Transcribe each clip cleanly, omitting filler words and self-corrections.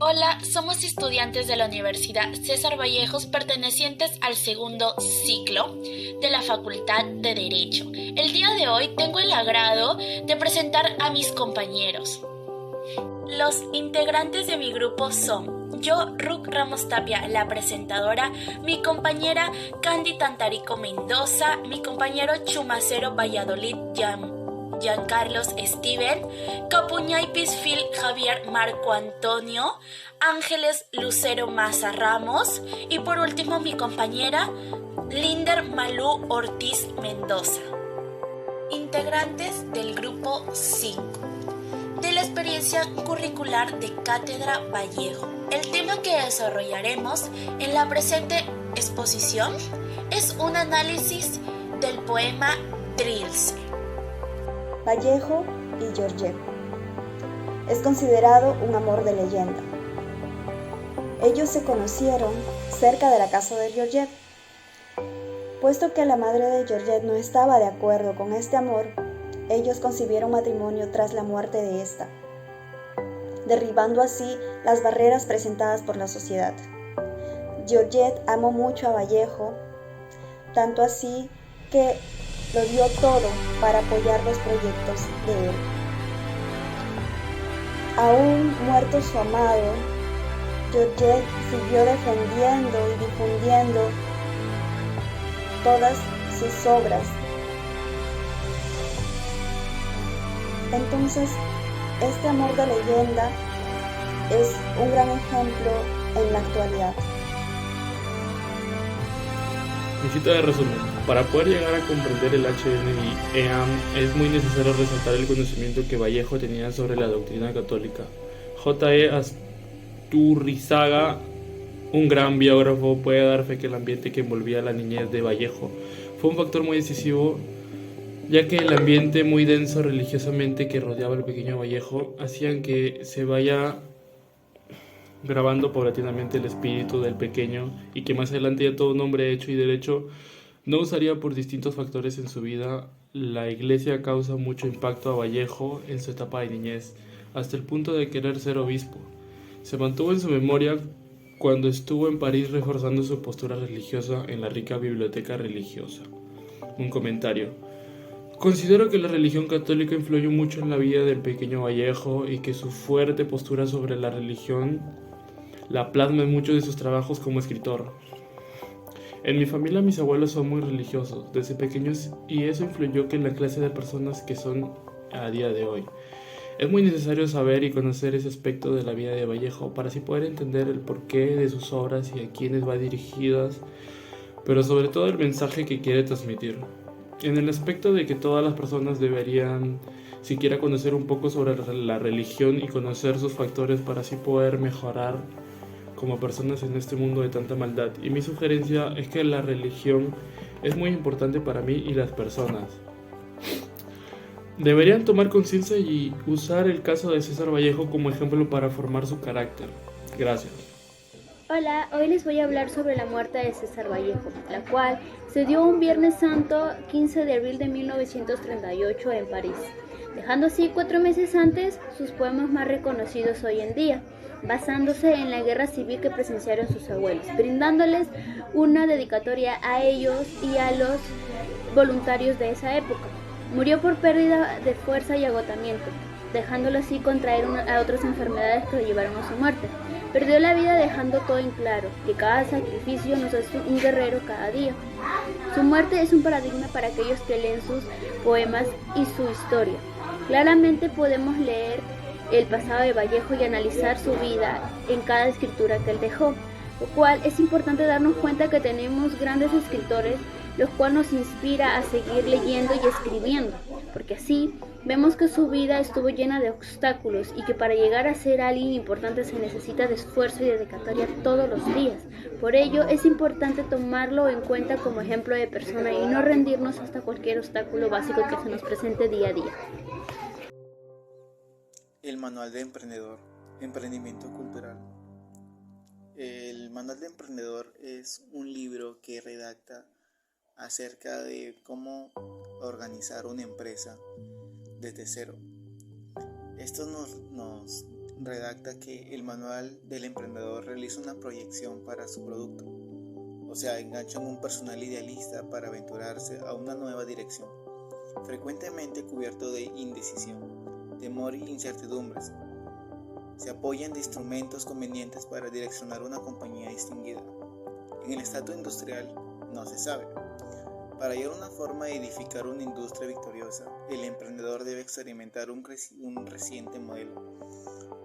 Hola, somos estudiantes de la Universidad César Vallejos pertenecientes al segundo ciclo de la Facultad de Derecho. El día de hoy tengo el agrado de presentar a mis compañeros. Los integrantes de mi grupo son yo, Ruth Ramos Tapia, la presentadora, mi compañera Candy Tantarico Mendoza, mi compañero Chumacero Valladolid Giancarlos Steven, Capuñaypis Phil Javier Marco Antonio, Ángeles Lucero Maza Ramos y por último mi compañera Linder Malú Ortiz Mendoza. Integrantes del grupo 5 de la experiencia curricular de Cátedra Vallejo. El tema que desarrollaremos en la presente exposición es un análisis del poema Trilce. Vallejo y Georgette. Es considerado un amor de leyenda. Ellos se conocieron cerca de la casa de Georgette. Puesto que la madre de Georgette no estaba de acuerdo con este amor, ellos concibieron matrimonio tras la muerte de esta, derribando así las barreras presentadas por la sociedad. Georgette amó mucho a Vallejo, tanto así que lo dio todo para apoyar los proyectos de él. Aún muerto su amado, Georgette siguió defendiendo y difundiendo todas sus obras. Entonces, este amor de leyenda es un gran ejemplo en la actualidad. Visita de resumen. Para poder llegar a comprender el HN y EAM es muy necesario resaltar el conocimiento que Vallejo tenía sobre la doctrina católica. J.E. Asturrizaga, un gran biógrafo, puede dar fe que el ambiente que envolvía la niñez de Vallejo fue un factor muy decisivo, ya que el ambiente muy denso religiosamente que rodeaba al pequeño Vallejo hacían que se vaya grabando paulatinamente el espíritu del pequeño y que más adelante ya todo un hombre hecho y derecho no usaría por distintos factores en su vida. La iglesia causa mucho impacto a Vallejo en su etapa de niñez, hasta el punto de querer ser obispo. Se mantuvo en su memoria cuando estuvo en París reforzando su postura religiosa en la rica biblioteca religiosa. Un comentario. Considero que la religión católica influyó mucho en la vida del pequeño Vallejo y que su fuerte postura sobre la religión la plasma en muchos de sus trabajos como escritor. En mi familia mis abuelos son muy religiosos desde pequeños y eso influyó en la clase de personas que son a día de hoy. Es muy necesario saber y conocer ese aspecto de la vida de Vallejo para así poder entender el porqué de sus obras y a quiénes va dirigidas, pero sobre todo el mensaje que quiere transmitir. En el aspecto de que todas las personas deberían siquiera conocer un poco sobre la religión y conocer sus factores para así poder mejorar como personas en este mundo de tanta maldad. Y mi sugerencia es que la religión es muy importante para mí y las personas. Deberían tomar conciencia y usar el caso de César Vallejo como ejemplo para formar su carácter. Gracias. Hola, hoy les voy a hablar sobre la muerte de César Vallejo, la cual se dio un Viernes Santo 15 de abril de 1938 en París, dejando así 4 meses antes sus poemas más reconocidos hoy en día, basándose en la guerra civil que presenciaron sus abuelos, brindándoles una dedicatoria a ellos y a los voluntarios de esa época. Murió por pérdida de fuerza y agotamiento, dejándolo así contraer a otras enfermedades que lo llevaron a su muerte. Perdió la vida dejando todo en claro, que cada sacrificio nos hace un guerrero cada día. Su muerte es un paradigma para aquellos que leen sus poemas y su historia. Claramente podemos leer el pasado de Vallejo y analizar su vida en cada escritura que él dejó, lo cual es importante darnos cuenta que tenemos grandes escritores, lo cual nos inspira a seguir leyendo y escribiendo, porque así vemos que su vida estuvo llena de obstáculos y que para llegar a ser alguien importante se necesita de esfuerzo y dedicatoria todos los días. Por ello es importante tomarlo en cuenta como ejemplo de persona y no rendirnos hasta cualquier obstáculo básico que se nos presente día a día. El Manual de Emprendedor, Emprendimiento Cultural. El Manual de Emprendedor es un libro que redacta acerca de cómo organizar una empresa desde cero. Esto nos redacta que el manual del emprendedor realiza una proyección para su producto, o sea, engancha a un personal idealista para aventurarse a una nueva dirección, frecuentemente cubierto de indecisión, temor e incertidumbres. Se apoyan de instrumentos convenientes para direccionar una compañía distinguida. En el estatus industrial no se sabe. Para hallar una forma de edificar una industria victoriosa, el emprendedor debe experimentar un reciente modelo.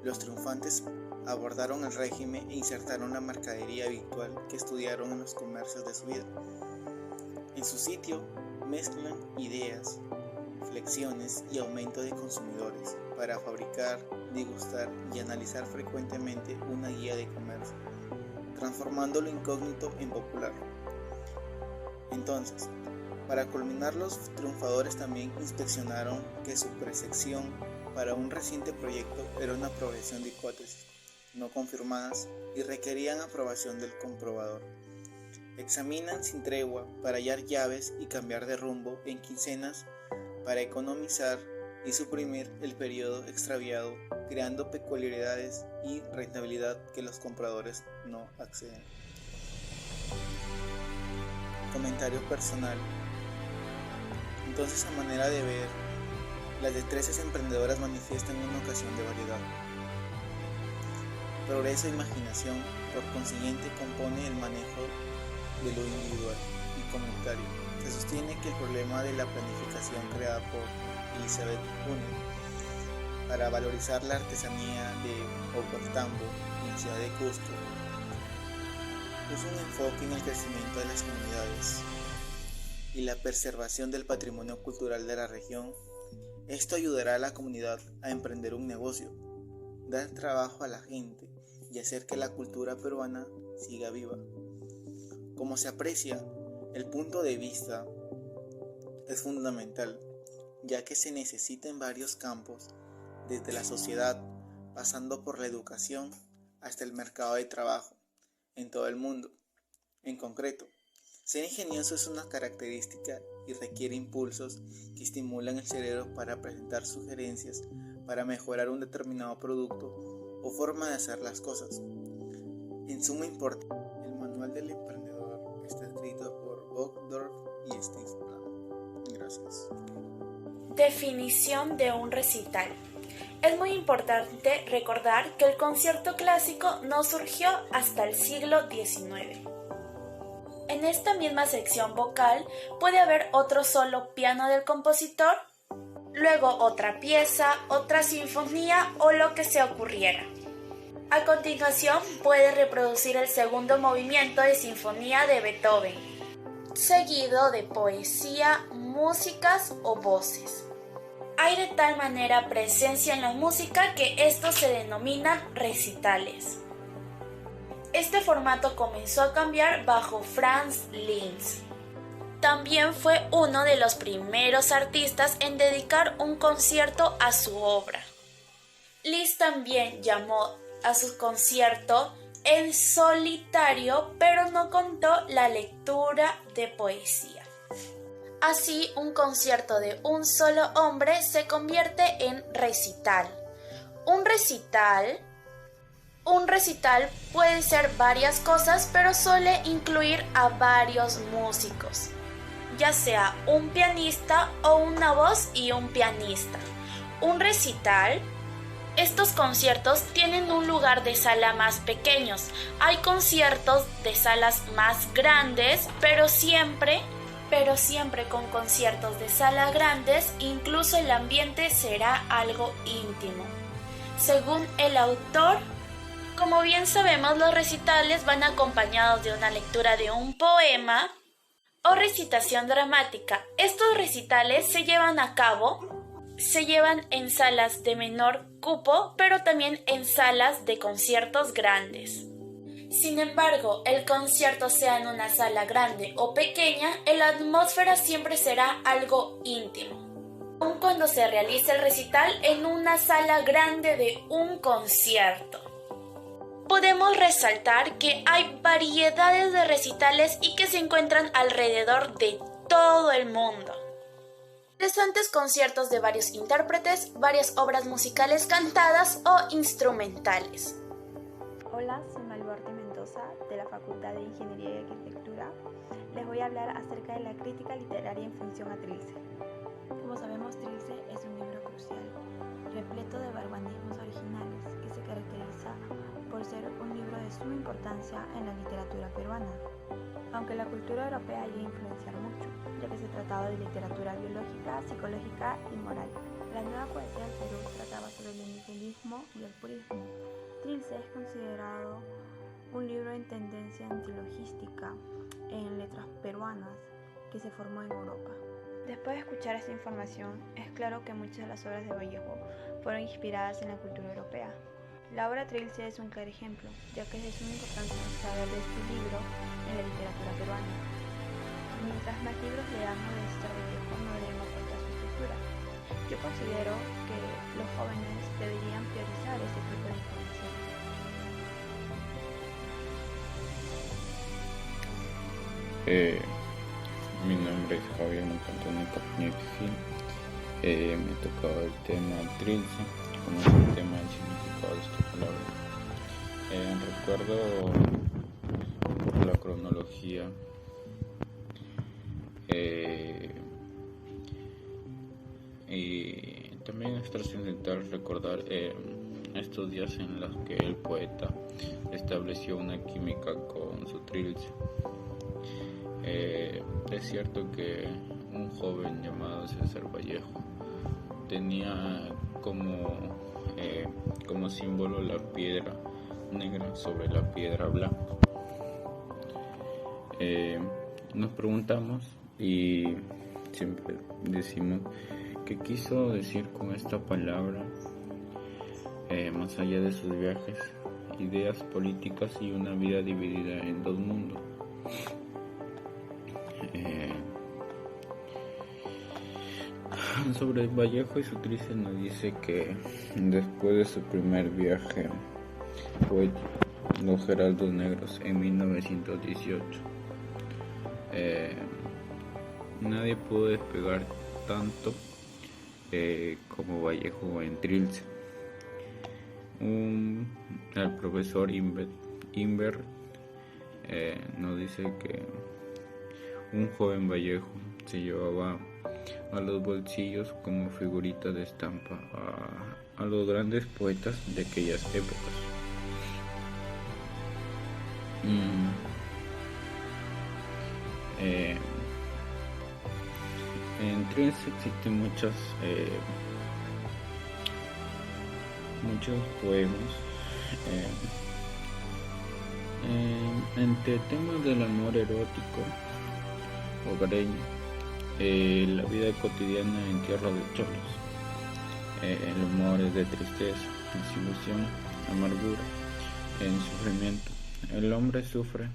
Los triunfantes abordaron el régimen e insertaron la mercadería habitual que estudiaron en los comercios de su vida. En su sitio mezclan ideas, flexiones y aumento de consumidores para fabricar, degustar y analizar frecuentemente una guía de comercio, transformando lo incógnito en popular. Entonces, para culminar, los triunfadores también inspeccionaron que su percepción para un reciente proyecto era una progresión de hipótesis no confirmadas y requerían aprobación del comprobador. Examinan sin tregua para hallar llaves y cambiar de rumbo en quincenas para economizar y suprimir el periodo extraviado, creando peculiaridades y rentabilidad que los compradores no acceden. Comentario personal. Entonces, a manera de ver, las destrezas emprendedoras manifiestan una ocasión de variedad. Progreso e imaginación, por consiguiente, compone el manejo de lo individual y comunitario. Se sostiene que el problema de la planificación creada por Elizabeth Hunen para valorizar la artesanía de Ocotambo en Ciudad de Cusco puso un enfoque en el crecimiento de las comunidades y la preservación del patrimonio cultural de la región. Esto ayudará a la comunidad a emprender un negocio, dar trabajo a la gente y hacer que la cultura peruana siga viva. Como se aprecia, el punto de vista es fundamental, ya que se necesita en varios campos, desde la sociedad, pasando por la educación, hasta el mercado de trabajo, en todo el mundo. En concreto, ser ingenioso es una característica y requiere impulsos que estimulan el cerebro para presentar sugerencias para mejorar un determinado producto o forma de hacer las cosas. En suma importancia, el manual del emprendedor está escrito por Bogdorf y Steve Blank. Gracias. Definición de un recital. Es muy importante recordar que el concierto clásico no surgió hasta el siglo XIX. En esta misma sección vocal puede haber otro solo piano del compositor, luego otra pieza, otra sinfonía o lo que se ocurriera. A continuación puede reproducir el segundo movimiento de sinfonía de Beethoven, seguido de poesía, músicas o voces. Hay de tal manera presencia en la música que estos se denominan recitales. Este formato comenzó a cambiar bajo Franz Liszt. También fue uno de los primeros artistas en dedicar un concierto a su obra. Liszt también llamó a su concierto en solitario, pero no contó la lectura de poesía. Así, un concierto de un solo hombre se convierte en recital. Un recital puede ser varias cosas, pero suele incluir a varios músicos, ya sea un pianista o una voz y un pianista. Un recital, estos conciertos tienen un lugar de sala más pequeños. Hay conciertos de salas más grandes, pero siempre con conciertos de salas grandes, incluso el ambiente será algo íntimo. Según el autor, como bien sabemos, los recitales van acompañados de una lectura de un poema o recitación dramática. Estos recitales se llevan en salas de menor cupo, pero también en salas de conciertos grandes. Sin embargo, el concierto sea en una sala grande o pequeña, la atmósfera siempre será algo íntimo, aun cuando se realice el recital en una sala grande de un concierto. Podemos resaltar que hay variedades de recitales y que se encuentran alrededor de todo el mundo. interesantes conciertos de varios intérpretes, varias obras musicales cantadas o instrumentales. Hola, soy Malvarte Mendoza de la Facultad de Ingeniería y Arquitectura. Les voy a hablar acerca de la crítica literaria en función a Trilce. Como sabemos, Trilce es un libro crucial, repleto de barbanismos originales, que se caracteriza por ser un libro de suma importancia en la literatura peruana. Aunque la cultura europea llegó a influenciar mucho, ya que se trataba de literatura biológica, psicológica y moral. La nueva poesía del Perú trataba sobre el nihilismo y el purismo. Trilce es considerado un libro en tendencia antilogística en letras peruanas que se formó en Europa. Después de escuchar esta información, es claro que muchas de las obras de Vallejo fueron inspiradas en la cultura europea. La obra Trilce es un claro ejemplo, ya que es de suma importancia saber de este libro en la literatura peruana. Mientras más libros leamos de César Vallejo, no debemos faltar su escritura. Yo considero que los jóvenes deberían priorizar este tipo de información. Mi nombre es Javier Montantonio Capnexi. Me tocaba el tema Trilce, como el tema del significado de esta palabra. Recuerdo por la cronología y también es trascendental recordar estos días en los que el poeta estableció una química con su Trilce. Es cierto que un joven llamado César Vallejo tenía como símbolo la piedra negra sobre la piedra blanca. Nos preguntamos y siempre decimos qué quiso decir con esta palabra, más allá de sus viajes, ideas políticas y una vida dividida en dos mundos. Sobre Vallejo y su Trilce nos dice que después de su primer viaje poético, Los Heraldos Negros, en 1918, nadie pudo despegar tanto como Vallejo en Trilce. El profesor Imbert nos dice que un joven Vallejo se llevaba a los bolsillos como figurita de estampa a los grandes poetas de aquellas épocas. En Trilce existen muchos poemas entre temas del amor erótico, hogareño, la vida cotidiana en tierra de cholos. El humor es de tristeza, desilusión, amargura, en sufrimiento. El hombre sufre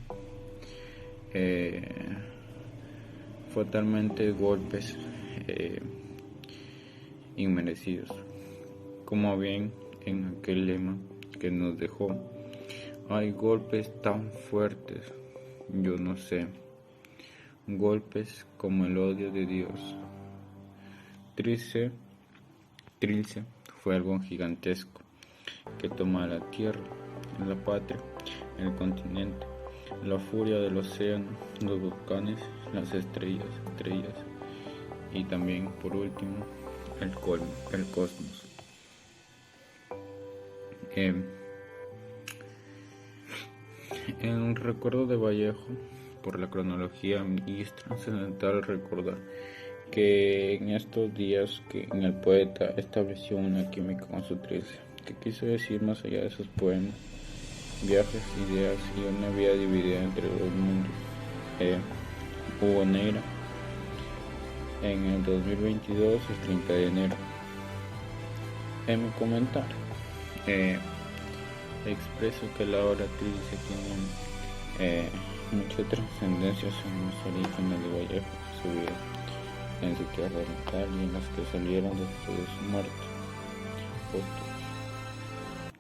fatalmente golpes inmerecidos, como bien en aquel lema que nos dejó: hay golpes tan fuertes, yo no sé, golpes como el odio de Dios. Trilce fue algo gigantesco que toma la tierra, la patria, el continente, la furia del océano, los volcanes, las estrellas y también, por último, el cosmos. En un recuerdo de Vallejo, por la cronología, y es trascendental recordar que en estos días que en el poeta estableció una química con su Trilce, que quiso decir más allá de sus poemas, viajes, ideas y una vida dividida entre dos mundos. Hugo Neira, en el 2022, el 30 de enero. En mi comentario expreso que la obra Trilce tiene mucha trascendencia en los orígenes de Vallejo, su vida en su tierra natal y en las que salieron después de su muerte.